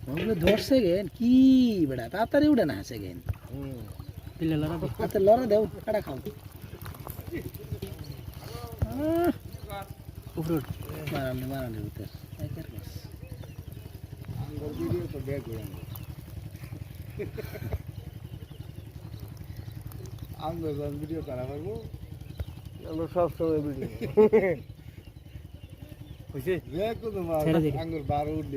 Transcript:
ওগুলো ধরছে গেন কি বেড়া তাড়াতাড়ি উঠে না আসে গেন পিলে লড়া দে হাতে লড়া দেও কাটা খাও উপরে মারালে ভিতর একের মাছ ভিডিও করা পারবো আমরা সব সময় ভিডিও হইছে দেখো তোমার ছেড়ে দিন। আঙ্গুর 12 উঠলে